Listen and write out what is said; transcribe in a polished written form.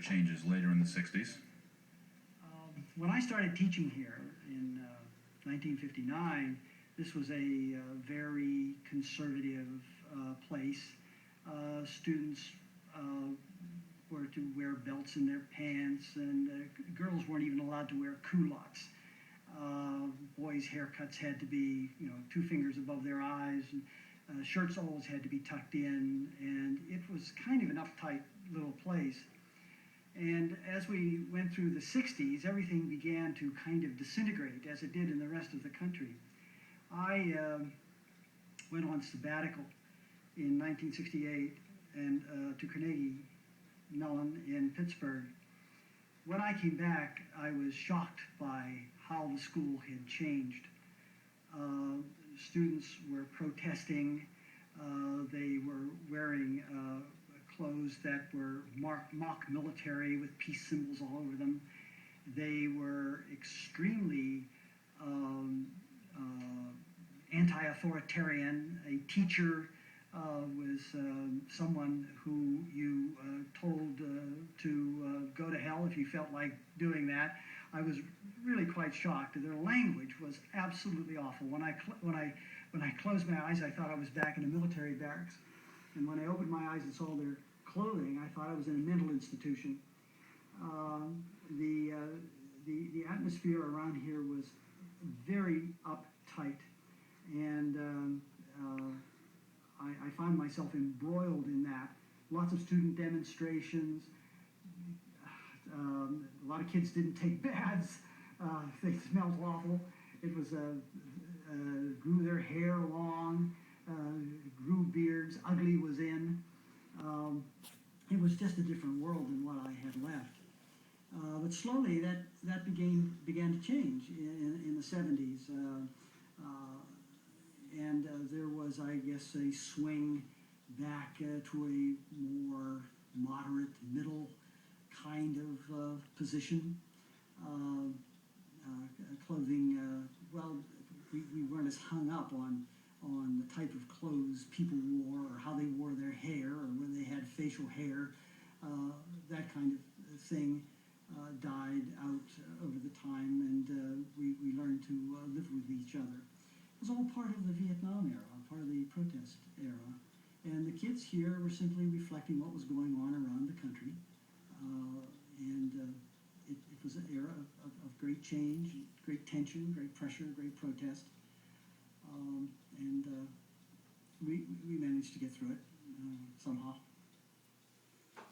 changes later in the 60s? When I started teaching here in 1959, this was a very conservative place. Students were to wear belts in their pants, and girls weren't even allowed to wear culottes. Boys' haircuts had to be, 2 fingers above their eyes, and shirts always had to be tucked in, and it was kind of an uptight little place. And as we went through the 60s, everything began to kind of disintegrate, as it did in the rest of the country. I went on sabbatical in 1968 and to Carnegie Mellon in Pittsburgh. When I came back, I was shocked by how the school had changed. Students were protesting. They were wearing clothes that were mock military with peace symbols all over them. They were extremely anti-authoritarian. A teacher was someone who you told to go to hell if you felt like doing that. I was really quite shocked. Their language was absolutely awful. When I closed my eyes, I thought I was back in a military barracks. And when I opened my eyes and saw their clothing, I thought I was in a mental institution. The atmosphere around here was very uptight, and I found myself embroiled in that. Lots of student demonstrations. A lot of kids didn't take baths. They smelled awful. It was grew their hair long, grew beards. Ugly was in. It was just a different world than what I had left. But slowly that began to change in the 70s. And there was, I guess, a swing back to a more moderate, middle kind of position. Clothing, we weren't as hung up on the type of clothes people wore or how they wore their hair or whether they had facial hair. That kind of thing died out over the time, and we learned to live with each other. It was all part of the Vietnam era, part of the protest era, and the kids here were simply reflecting what was going on around the country, and it was an era of great change, great tension, great pressure, great protest, and we managed to get through it somehow.